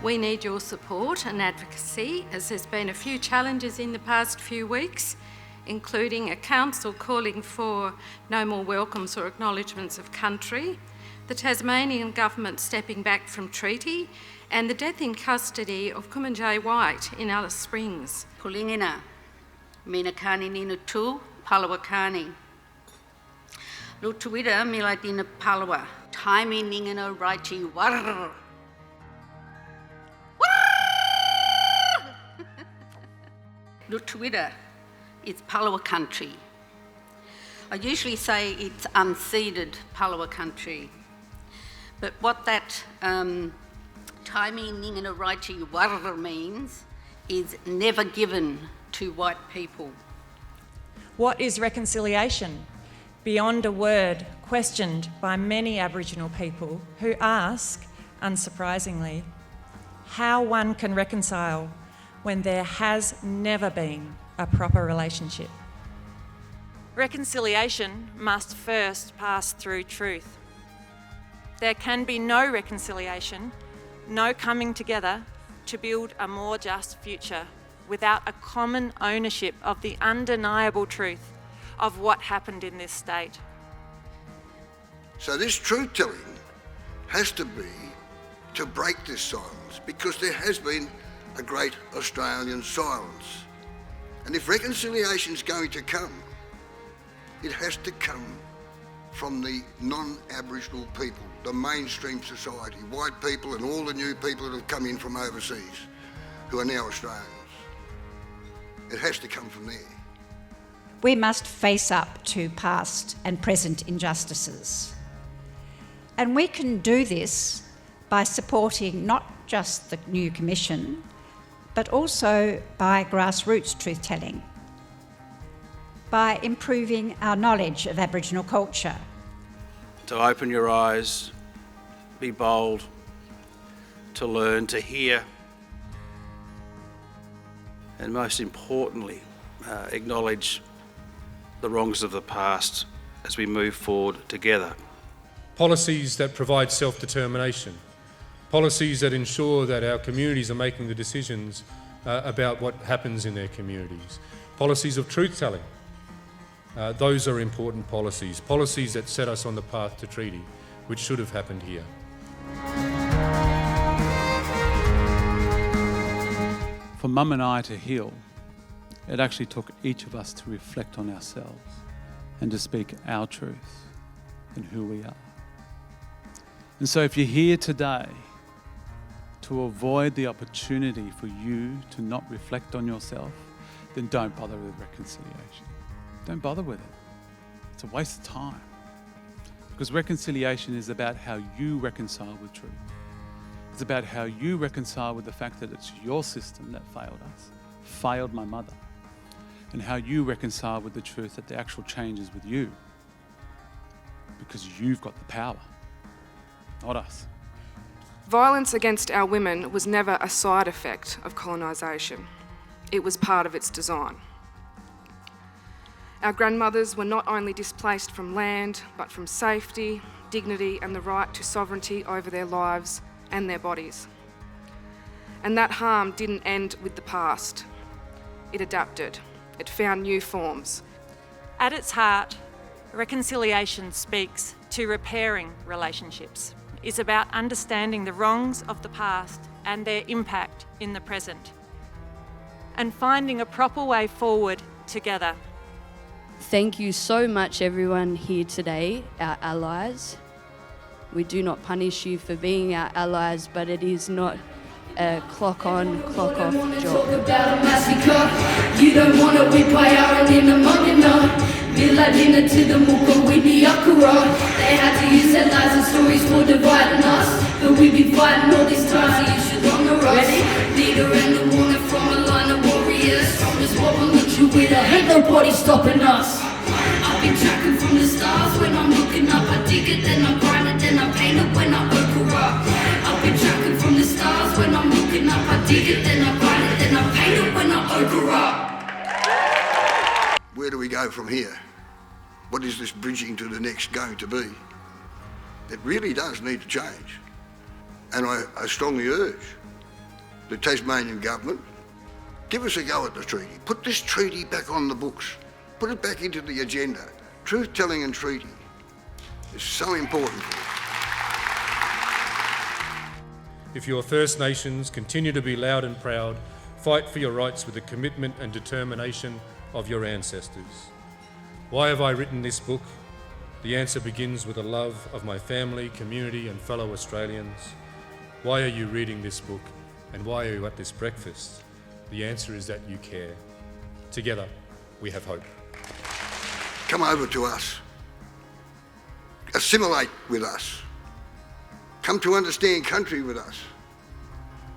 We need your support and advocacy, as there's been a few challenges in the past few weeks, including a council calling for no more welcomes or acknowledgements of country, the Tasmanian government stepping back from treaty, and the death in custody of Kumanjay White in Alice Springs. Pulingina, Minakani Ninutu, Palawakani. Lutuida Miladina Palawa, Taimi Ningano Raichi War. Lutuida is Palawa country. I usually say it's unceded Palawa country, but what that Taimi Ningano Raichi War means is never given to white people. What is reconciliation? Beyond a word, questioned by many Aboriginal people who ask, unsurprisingly, how one can reconcile when there has never been a proper relationship. Reconciliation must first pass through truth. There can be no reconciliation, no coming together to build a more just future without a common ownership of the undeniable truth of what happened in this state. So this truth-telling has to be to break this silence, because there has been a great Australian silence. And if reconciliation is going to come, it has to come from the non-Aboriginal people, the mainstream society, white people and all the new people that have come in from overseas, who are now Australians. It has to come from there. We must face up to past and present injustices. And we can do this by supporting not just the new Commission, but also by grassroots truth-telling, by improving our knowledge of Aboriginal culture. To open your eyes, be bold, to learn, to hear, and most importantly, acknowledge the wrongs of the past as we move forward together. Policies that provide self-determination, policies that ensure that our communities are making the decisions about what happens in their communities, policies of truth-telling. Those are important policies, policies that set us on the path to treaty, which should have happened here. For Mum and I to heal, it actually took each of us to reflect on ourselves and to speak our truth and who we are. And so if you're here today to avoid the opportunity for you to not reflect on yourself, then don't bother with reconciliation. Don't bother with it. It's a waste of time. Because reconciliation is about how you reconcile with truth. It's about how you reconcile with the fact that it's your system that failed us, failed my mother, and how you reconcile with the truth that the actual change is with you, because you've got the power, not us. Violence against our women was never a side effect of colonisation. It was part of its design. Our grandmothers were not only displaced from land, but from safety, dignity, and the right to sovereignty over their lives and their bodies. And that harm didn't end with the past. It adapted. It found new forms. At its heart, reconciliation speaks to repairing relationships. It's about understanding the wrongs of the past and their impact in the present, and finding a proper way forward together. Thank you so much, everyone here today, our allies. We do not punish you for being our allies, but it is not a clock on, clock off job. You don't want to whip by our in the mugina. Miladina to the muka with the akura. They had to use their lies and stories for dividing us. But we've been fighting all this time, so you should honor us. Leader and the warner from a line of warriors. From this war we'll meet you with, ain't nobody stopping us. I've been tracking from the stars. When I'm looking up, I dig it, then I grind it, then I paint it when I okra. I've been tracking from the stars. When I'm looking up, I dig it, then I grind it, then I paint it when I okra. Where do we go from here? What is this bridging to the next going to be? It really does need to change. And I strongly urge the Tasmanian government, give us a go at the treaty. Put this treaty back on the books. Put it back into the agenda. Truth-telling and treaty is so important. If your First Nations continue to be loud and proud, fight for your rights with the commitment and determination of your ancestors. Why have I written this book? The answer begins with a love of my family, community and fellow Australians. Why are you reading this book and why are you at this breakfast? The answer is that you care. Together, we have hope. Come over to us. Assimilate with us. Come to understand country with us.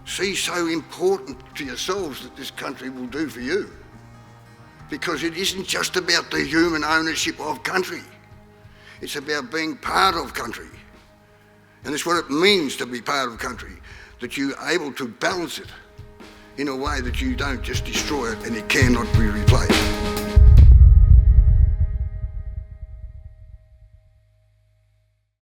See so important to yourselves that this country will do for you. Because it isn't just about the human ownership of country. It's about being part of country. And it's what it means to be part of country, that you're able to balance it in a way that you don't just destroy it and it cannot be replaced.